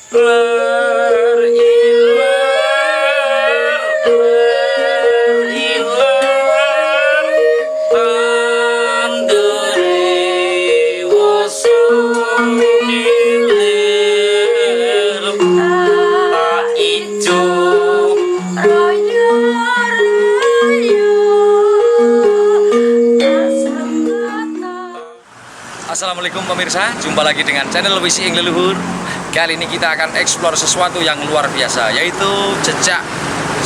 Assalamualaikum pemirsa, jumpa lagi dengan channel Wisi Ing Leluhur. Kali ini kita akan eksplor sesuatu yang luar biasa, yaitu jejak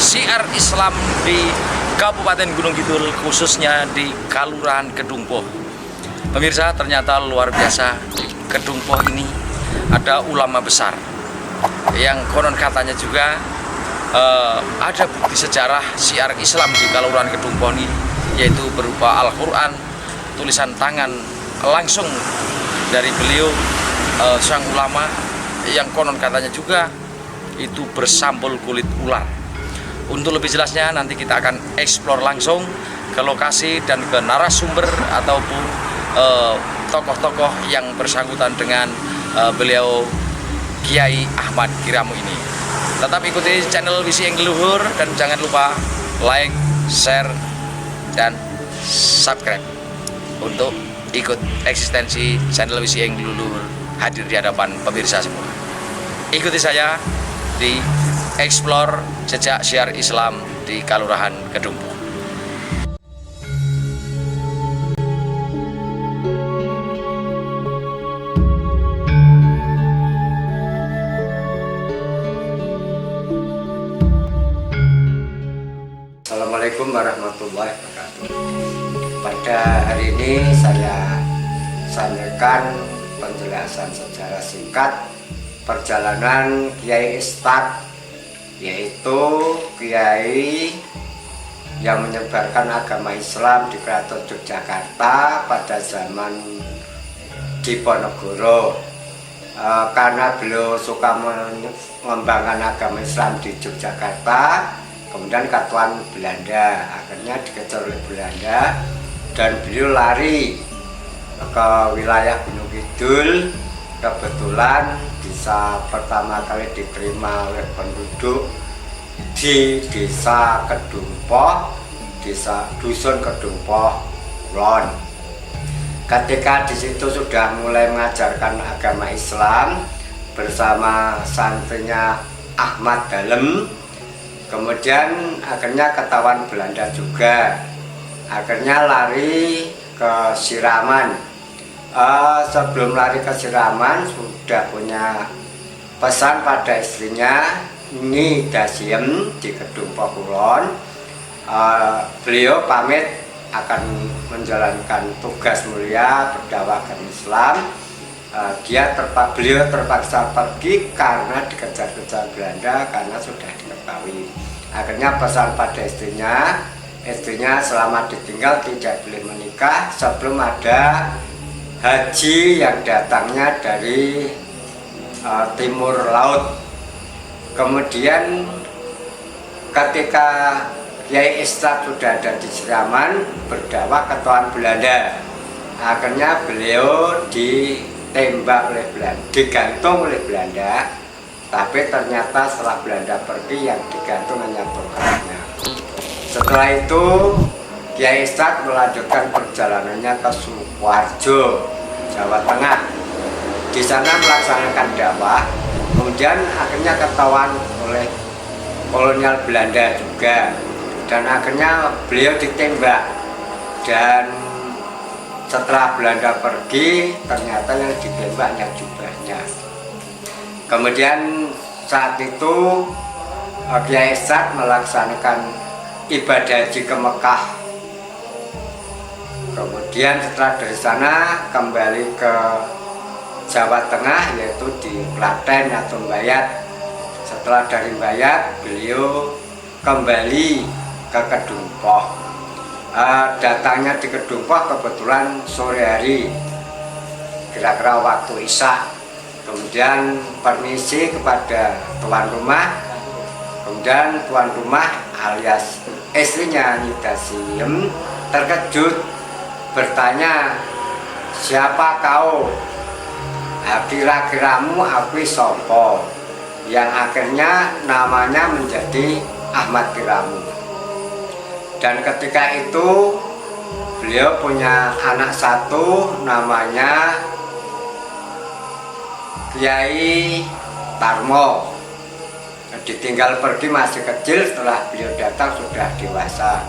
syiar Islam di Kabupaten Gunung Kidul, khususnya di Kalurahan Kedungpoh. Pemirsa, ternyata luar biasa. Di Kedungpoh ini ada ulama besar yang konon katanya juga ada bukti sejarah syiar Islam di Kalurahan Kedungpoh ini, yaitu berupa Al-Quran, tulisan tangan langsung dari beliau, sang ulama yang konon katanya juga itu bersambul kulit ular. Untuk lebih jelasnya nanti kita akan eksplor langsung ke lokasi dan ke narasumber ataupun tokoh-tokoh yang bersangkutan dengan beliau Kiai Ahmad Kiramu ini. Tetap ikuti channel Wisi Ing Leluhur dan jangan lupa like, share, dan subscribe untuk ikut eksistensi channel Wisi Ing Leluhur hadir di hadapan pemirsa semua. Ikuti saya di eksplor jejak syiar Islam di Kalurahan Kedungpoh. Assalamualaikum warahmatullahi wabarakatuh. Pada hari ini saya sampaikan penjelasan secara singkat perjalanan Kiai Ustadz, yaitu Kiai yang menyebarkan agama Islam di Keraton Yogyakarta pada zaman Diponegoro. Karena beliau suka mengembangkan agama Islam di Yogyakarta, kemudian katuan Belanda, akhirnya dikejar oleh Belanda dan beliau lari ke wilayah Gunung Kidul. Kebetulan bisa pertama kali diterima oleh penduduk di desa Kedungpoh, desa dusun Kedungpoh Kulon. Ketika di situ sudah mulai mengajarkan agama Islam bersama santrinya Ahmad Dalem, kemudian akhirnya ketahuan Belanda juga, akhirnya lari ke Siraman. Sebelum lari ke Siraman sudah punya pesan pada istrinya Nyi Dasiem di Kedungpoh Kulon. Beliau pamit akan menjalankan tugas mulia berdakwahkan Islam. Beliau terpaksa pergi karena dikejar-kejar Belanda, karena sudah diketahui. Akhirnya pesan pada istrinya selama ditinggal tidak boleh menikah sebelum ada haji yang datangnya dari timur laut. Kemudian ketika Kiai Ustadz sudah ada di Siraman berdakwah ke tuan Belanda, akhirnya beliau ditembak oleh Belanda, digantung oleh Belanda. Tapi ternyata setelah Belanda pergi, yang digantung hanya pokoknya. Setelah itu Kiai Ustadz melanjutkan perjalanannya ke Sukoharjo, Jawa Tengah. Di sana melaksanakan dakwah. Kemudian akhirnya ketahuan oleh kolonial Belanda juga, dan akhirnya beliau ditembak. Dan setelah Belanda pergi, ternyata yang ditembaknya jubahnya. Kemudian saat itu Kiai Ustadz melaksanakan ibadah haji ke Mekah. Kemudian setelah dari sana kembali ke Jawa Tengah, yaitu di Klaten atau Mbayat. Setelah dari Mbayat, beliau kembali ke Kedungpoh. Datangnya di Kedungpoh kebetulan sore hari, kira-kira waktu Isya. Kemudian permisi kepada tuan rumah. Kemudian tuan rumah alias istrinya Nyi Dasiem terkejut bertanya, "Siapa kau? Kira-kiramu aku sopo?" yang akhirnya namanya menjadi Ahmad Kiramu. Dan ketika itu beliau punya anak satu namanya Kiai Tarmo. Ditinggal pergi masih kecil, setelah beliau datang sudah dewasa.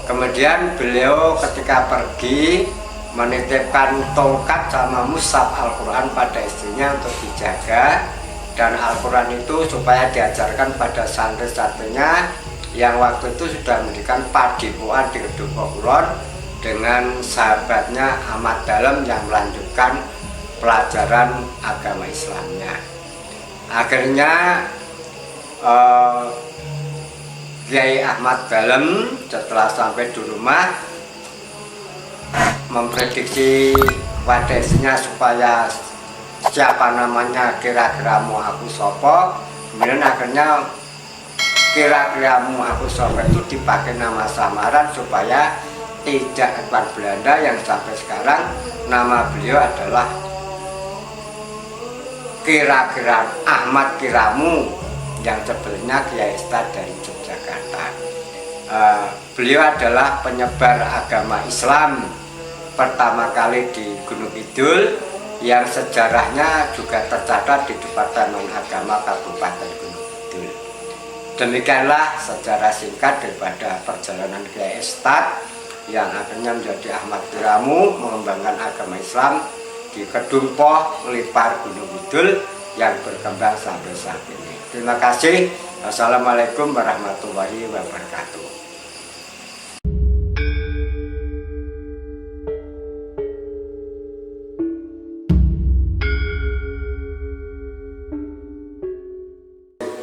Kemudian beliau ketika pergi menitipkan tongkat sama mushaf Al-Quran pada istrinya untuk dijaga, dan Al-Quran itu supaya diajarkan pada santri-santrinya yang waktu itu sudah mendirikan padepokan di Kedungpo Kulon dengan sahabatnya Ahmad Dalem yang melanjutkan pelajaran agama Islamnya. Akhirnya Kiai Ahmad Dalem setelah sampai di rumah memprediksi pada istrinya supaya siapa namanya kira-kiramu aku sopo. Kemudian akhirnya kira-kiramu aku sopo itu dipakai nama samaran supaya tidak keluar Belanda, yang sampai sekarang nama beliau adalah kira-kira Ahmad Kiramu, yang sebelumnya Kiai Ustadz dari Yogyakarta. Beliau adalah penyebar agama Islam pertama kali di Gunung Kidul, yang sejarahnya juga tercatat di Departemen Agama Kabupaten Gunung Kidul. Demikianlah sejarah singkat daripada perjalanan Kiai Ustadz yang akhirnya menjadi Ahmad Kiramu, mengembangkan agama Islam di Kedungpo Lipar Gunung Kidul yang berkembang sampai saat ini. Terima kasih. Wassalamualaikum warahmatullahi wabarakatuh.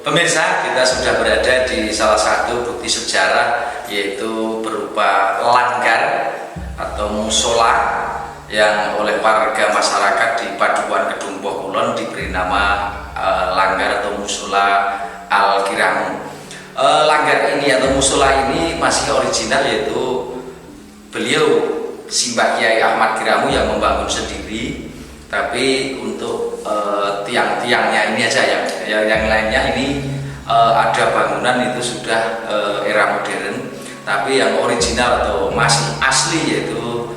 Pemirsa, kita sudah berada di salah satu bukti sejarah, yaitu berupa langgar atau musola yang oleh warga masyarakat di Paduan Kedungpo Kulon diberi nama langgar atau musola Al-Kiramu. Langgar ini atau musola ini masih original, yaitu beliau Simbah Kiai Ahmad Kiramu yang membangun sendiri, tapi untuk tiang-tiangnya ini aja, yang lainnya ini ada bangunan itu sudah era modern, tapi yang original atau masih asli yaitu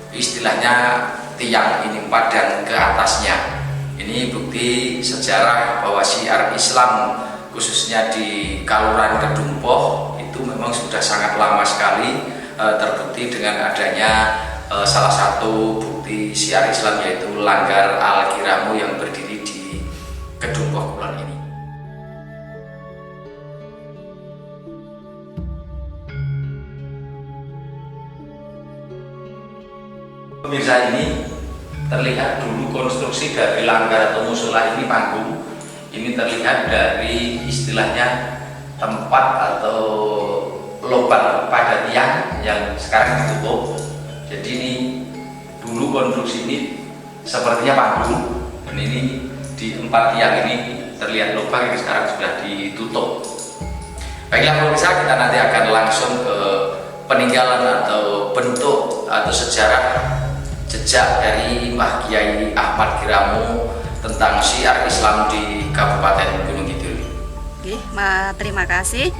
istilahnya tiang ini padang ke atasnya. Ini bukti sejarah bahwa syiar Islam khususnya di Kaluran Kedungpo itu memang sudah sangat lama sekali, terbukti dengan adanya salah satu bukti syiar Islam yaitu langgar Al-Kiramu yang berdiri di Kedungpo Kulon ini. Pemirsa, ini terlihat dulu konstruksi dari langgar atau musola ini, panggung ini terlihat dari istilahnya tempat atau lubang pada tiang yang sekarang ditutup. Jadi ini dulu konstruksi ini sepertinya panggung, dan ini di 4 tiang ini terlihat lubang yang sekarang sudah ditutup. Baiklah pemirsa, kita nanti akan langsung ke peninggalan atau bentuk atau sejarah jejak dari Mbah Kiai Ahmad Kiramu tentang syiar Islam di Kabupaten Gunung Kidul. Oke, terima kasih.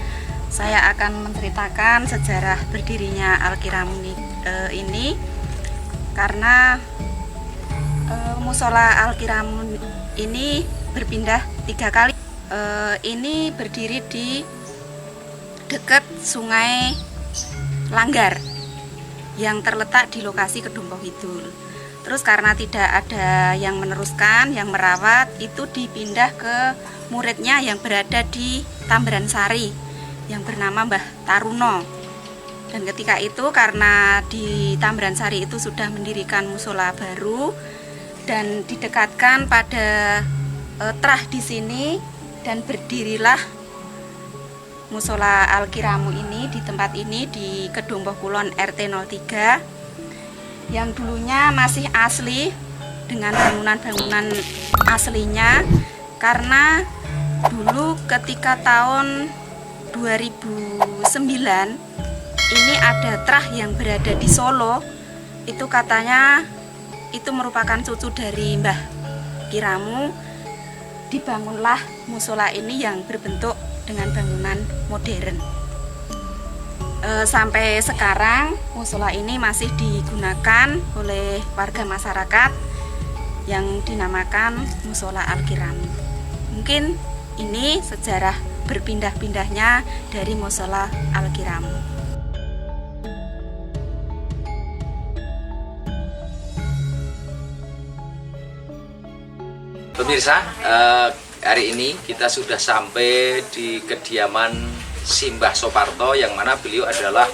Saya akan menceritakan sejarah berdirinya Al-Kiramu ini karena musola Al-Kiramu ini berpindah 3 kali. Ini berdiri di dekat Sungai Langgar yang terletak di lokasi Kedungpo Kidul. Terus karena tidak ada yang meneruskan, yang merawat, itu dipindah ke muridnya yang berada di Tambaran Sari yang bernama Mbah Taruno. Dan ketika itu karena di Tambaran Sari itu sudah mendirikan musola baru dan didekatkan pada trah di sini, dan berdirilah musola Al-Kiramu ini di tempat ini di Kedungpo Kulon RT 03 yang dulunya masih asli dengan bangunan-bangunan aslinya, karena dulu ketika tahun 2009 ini ada trah yang berada di Solo, itu katanya itu merupakan cucu dari Mbah Kiramu, dibangunlah musola ini yang berbentuk dengan bangunan modern. Sampai sekarang musola ini masih digunakan oleh warga masyarakat yang dinamakan Musola Al-Kiramu. Mungkin ini sejarah berpindah-pindahnya dari Musola Al-Kiramu. Pemirsa, hari ini kita sudah sampai di kediaman Simbah Soparto, yang mana beliau adalah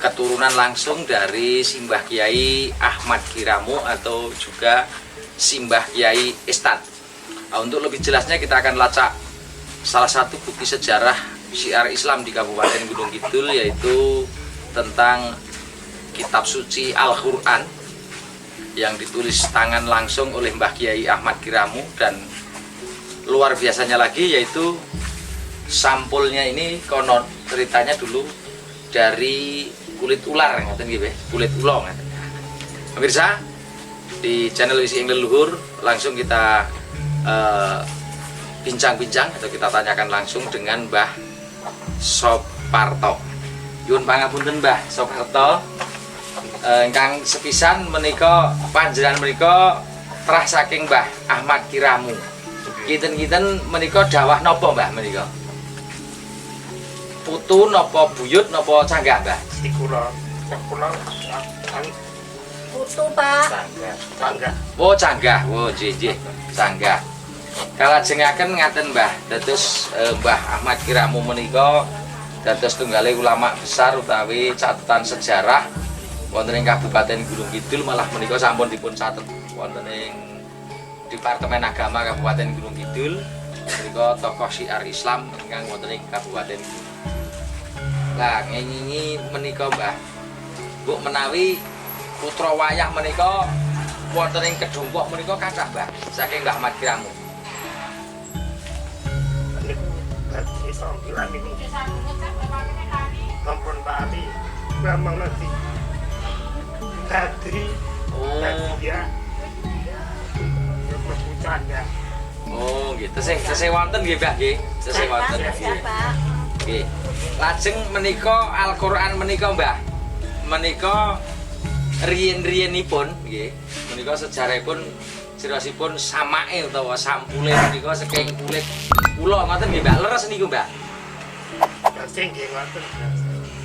keturunan langsung dari Simbah Kiai Ahmad Kiramu atau juga Simbah Kiai Estad. Untuk lebih jelasnya kita akan lacak salah satu bukti sejarah syiar Islam di Kabupaten Gunung Kidul, yaitu tentang kitab suci Al-Quran yang ditulis tangan langsung oleh Mbah Kiai Ahmad Kiramu. Dan luar biasanya lagi yaitu sampulnya ini konon ceritanya dulu dari kulit ular, kulit ulong. Pemirsa, di channel Wisi Ing Leluhur langsung kita bincang-bincang atau kita tanyakan langsung dengan Mbah Soparto. Yun pangapunten Mbah Soparto, ingkang sepisan menika panjenengan menika trah saking Mbah Ahmad Kiramu. Kinten-kinten menika dawah napa Mbah menika? Putu napa buyut napa canggah Mbah? Kula Putu Pak. Canggah. Oh canggah, oh nggih canggah. Kalajengaken ngaten Mbah, dados Mbah Ahmad Kiramu menika dados tunggaling ulama besar utawi catatan sejarah wonten ing Kabupaten Gunung Kidul, malah menika sampun dipun catet wonten ing Departemen Agama Kabupaten Gunung Kidul. Menika tokoh syiar Islam ingkang wonten ing Kabupaten Gunung. Lah ngenyi menika Mbah, mbok menawi putra wayah menika wonten ing Kedungkok menika kathah Mbah saking Mbah Ahmad Kiramu. Niku sampilan niku ampun Bali Bambang nanti tadi ya berpucanya. Oh nggih, tesih wonten nggih Mbah nggih, tesih wonten. Pak. Nggih. Lajeng menika Al-Qur'an menika Mbah, menika riyen-riyenipun nggih, menika sejarahipun cirosipun samake utawa sampule menika saking kulit ula ngoten nggih Mbah, leres niku Mbah. Sing nggih ngoten.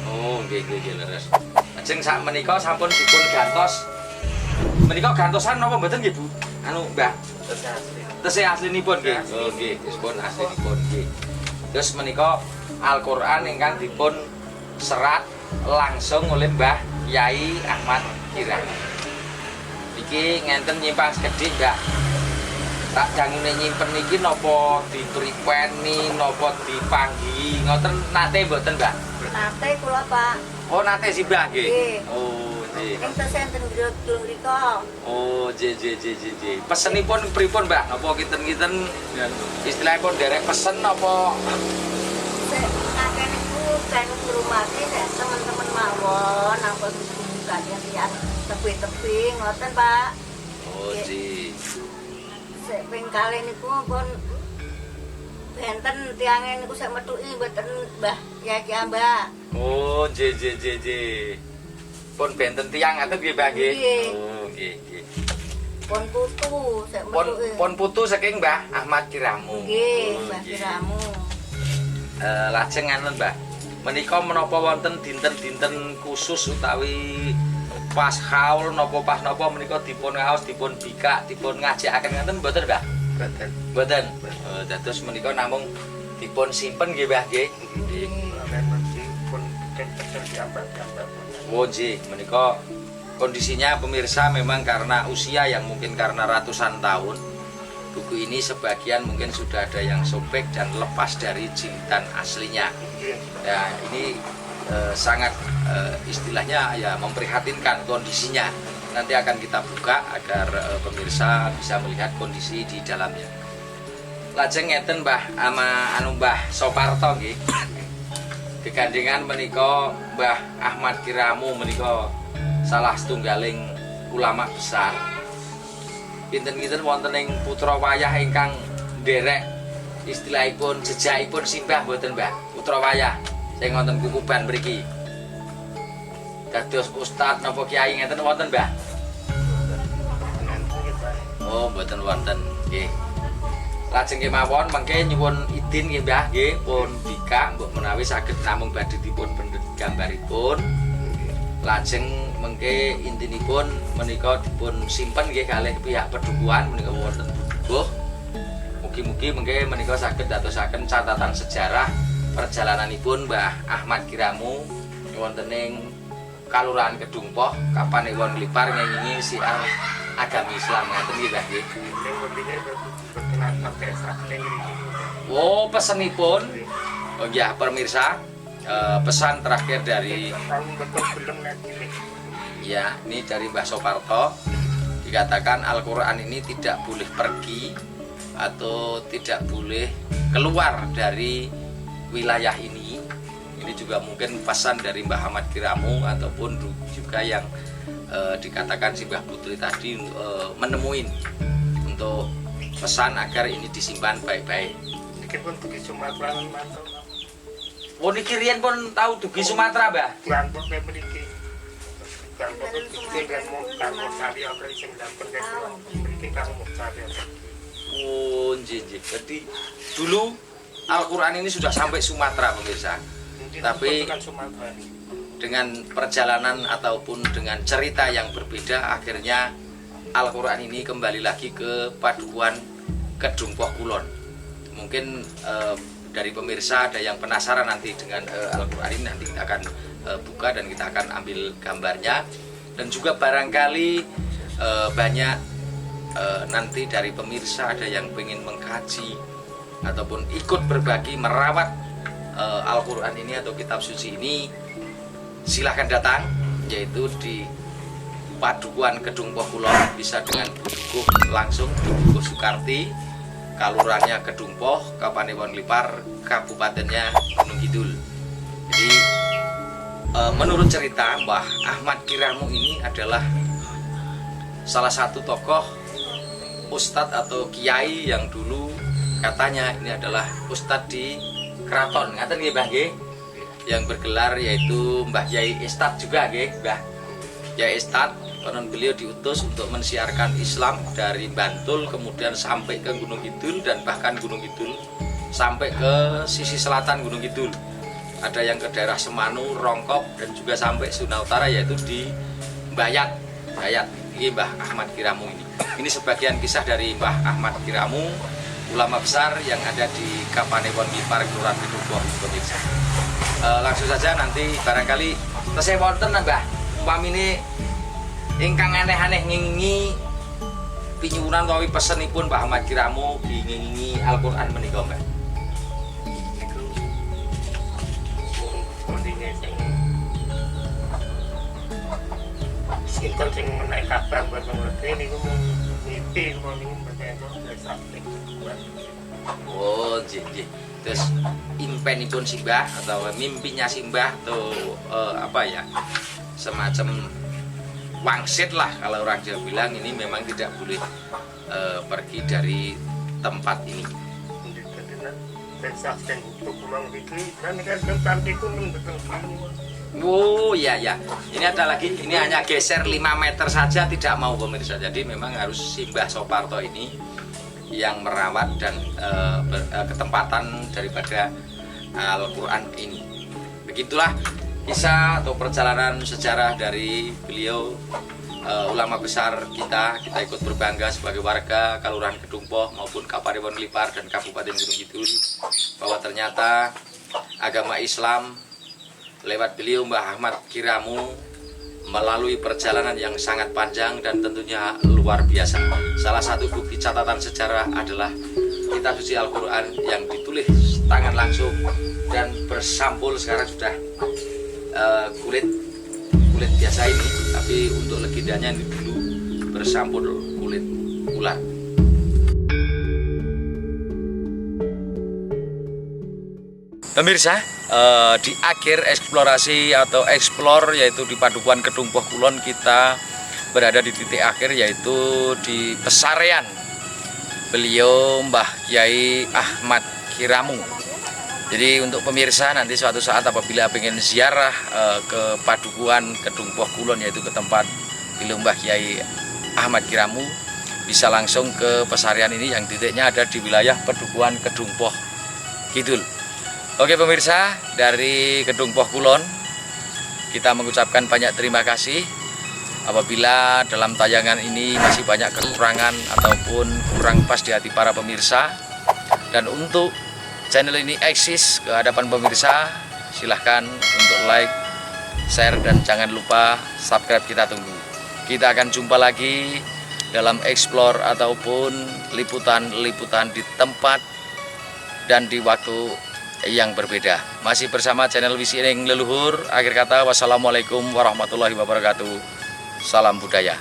Oh nggih leres. Lajeng sak menika sampun dipun gantos. Menika gantosan napa mboten nggih Bu? Anu Mbah, tesih aslinipun nggih. Oh nggih, dipun aslinipun nggih. Terus menika Al-Qur'an ingkang dipun serat langsung oleh Mbah Kiai Ahmad Kiramu. Iki ngenten nyimpang sekedhik Mbah. Tak dangune nyimpen niki napa dipripeni napa dipanggihi ngoten nate mboten Mbah? Nate kula Pak. Oh nate sih Mbah nggih. Nggih. Oh nggih. Ing enten grudung mriko. Oh nggih. Pesenipun pripun Mbah? Napa kinten-kinten istilahipun derek pesen napa? Kakek niku kan ngrumati teman-teman mawon napa kalian lihat tepi-tepi ngoten Pak. Oh nggih. Sik ping kalih niku pun benten tiange niku sik metuki mboten Mbah Kiai Mbah. Oh nggih. Pun benten tiyang ngaten nggih Mbah nggih. Nggih. Oh nggih. Pun putu sik metuki. Pun putu saking Mbah Ahmad Kiramu. Nggih, Oh, Mbah nggih. Kiramu. Lajeng ngaten Mbah, menika menapa wonten dinten-dinten khusus utawi pas haul napa pas napa menika dipun ngaos, dipun bikak, dipun ngajakaken ngaten mboten Mbah? Boten. Mboten. Dados menika namung dipun simpen nggih Mbah nggih. Memang pun kecil diambil. Oh nggih, menika kondisinya pemirsa memang karena usia yang mungkin karena ratusan tahun. Buku ini sebagian mungkin sudah ada yang sobek dan lepas dari jintan aslinya. Ya, ini sangat istilahnya ya memprihatinkan kondisinya. Nanti akan kita buka agar pemirsa bisa melihat kondisi di dalamnya. Lajeng ngeten Mbah Mbah Soparto nggih. Gegandhengan menika Mbah Ahmad Kiramu menika salah setunggaling ulama besar. Kinten-kinten wonten ing putra wayah ingkang nderek istilahipun jejakipun simbah mboten Mbah putra wayah sing wonten Kukuban mriki dados ustad napa kiai ngeten wonten Mbah? Oh mboten wonten nggih. Lajeng kemawon mengke nyuwun idin nggih Mbah nggih pun bikak mbok menawi saged namung badhe dipun pendet gambaripun. Lajeng mengke intinipun menika dipun simpen nggih kalih pihak pedukuhan menika wonten buduh. Mugi-mugi mengke menika saged dadosaken catatan sejarah perjalananipun Mbah Ahmad Kiramu wonten ing Kalurahan Kedungpoh, Kapanewon Lipar ngengingi siar agama Islam ngaten nggih Mbah nggih. Oh, pesenipun. Oh ya, pemirsa, pesan terakhir dari ya, ini dari Mbah Soparto dikatakan Al-Qur'an ini tidak boleh pergi atau tidak boleh keluar dari wilayah ini. Ini juga mungkin pesan dari Mbah Ahmad Kiramu ataupun juga yang dikatakan si Mbah Putri tadi menemuin untuk pesan agar ini disimpan baik-baik. Niki pun dugi Sumatera mantau. Oh niki riyen pun tahu dugi Sumatera, Mbah? Kelompok kayak mriki. Kelompok iki kan mau kanggo sari apa sing dampun guys. Mriki kanggo sari. Oh, nggih. Jadi dulu Al-Qur'an ini sudah sampai Sumatera pemirsa. Tapi dengan perjalanan ataupun dengan cerita yang berbeda akhirnya Al-Qur'an ini kembali lagi ke Padukuhan Kedungpoh Kulon. Mungkin dari pemirsa ada yang penasaran nanti dengan Al-Qur'an ini, nanti kita akan buka dan kita akan ambil gambarnya. Dan juga barangkali banyak nanti dari pemirsa ada yang ingin mengkaji ataupun ikut berbagi merawat Al-Qur'an ini atau kitab suci ini, silahkan datang, yaitu di Padukuhan Kedungpoh Kulon, bisa dengan budukuh langsung budukuh Sukarti, Kalurahannya Kedungpoh, Kapanewon Lipar, kabupatennya Gunung Kidul. Jadi menurut cerita Mbah Ahmad Kiramu ini adalah salah satu tokoh ustadz atau kiai yang dulu katanya ini adalah ustadz di keraton, ngaten nggih Mbah nggih, yang bergelar yaitu Mbah Yai Estad juga nggih, Mbah Yai Estad. Konon beliau diutus untuk mensiarkan Islam dari Bantul kemudian sampai ke Gunung Kidul dan bahkan Gunung Kidul sampai ke sisi selatan Gunung Kidul. Ada yang ke daerah Semanu, Rongkop dan juga sampai Sunda Utara yaitu di Bayat. Ini Mbah Ahmad Kiramu ini. Ini sebagian kisah dari Mbah Ahmad Kiramu, ulama besar yang ada di Kapanewon Lipar, Kelurahan Kedungpoh, pemirsa. Langsung saja nanti barangkali tesih wonten Mbah umpamine ingkang aneh-aneh ngingi pinyuwunan utawi pesenipun Mbah Ahmad Kiramu ngingi Al-Qur'an menika Mbah. Sinten sing menaik kabar buat mengerti niku mimpi kok niku mboten sakit. Oh, nggih. Terus impenipun simbah atau mimpinya simbah atau apa ya? Semacam wangsit lah kalau orang Jawa bilang, ini memang tidak boleh pergi dari tempat ini. Oh ya, ini ada lagi, ini hanya geser 5 meter saja tidak mau pemirsa. Jadi memang harus Simbah Soparto ini yang merawat dan ketempatan daripada Al-Qur'an ini. Begitulah kisah atau perjalanan sejarah dari beliau, ulama besar kita ikut berbangga sebagai warga Kalurahan Kedungpoh maupun Kapanewon Lipar dan Kabupaten Gunung Kidul, bahwa ternyata agama Islam lewat beliau Mbah Ahmad Kiramu melalui perjalanan yang sangat panjang dan tentunya luar biasa. Salah satu bukti catatan sejarah adalah kitab suci Al-Qur'an yang ditulis tangan langsung dan bersampul, sekarang sudah kulit biasa ini, tapi untuk legendanya ini dulu bersampul kulit ular. Pemirsa, di akhir eksplorasi atau eksplor yaitu di Padukuhan Kedungpoh Kulon, kita berada di titik akhir yaitu di pesarean beliau Mbah Yai Ahmad Kiramu. Jadi untuk pemirsa nanti suatu saat apabila ingin ziarah ke Padukuhan Kedung Poh Kulon, yaitu ke tempat Bilung Mbah Kyai Ahmad Kiramu, bisa langsung ke pesarian ini yang titiknya ada di wilayah Padukuhan Kedung Poh Kidul. Oke pemirsa, dari Kedung Poh Kulon kita mengucapkan banyak terima kasih. Apabila dalam tayangan ini masih banyak kekurangan ataupun kurang pas di hati para pemirsa, dan untuk channel ini eksis ke hadapan pemirsa, silahkan untuk like, share, dan jangan lupa subscribe. Kita tunggu. Kita akan jumpa lagi dalam explore ataupun liputan-liputan di tempat dan di waktu yang berbeda. Masih bersama channel Wisi Ing Leluhur. Akhir kata, wassalamualaikum warahmatullahi wabarakatuh. Salam budaya.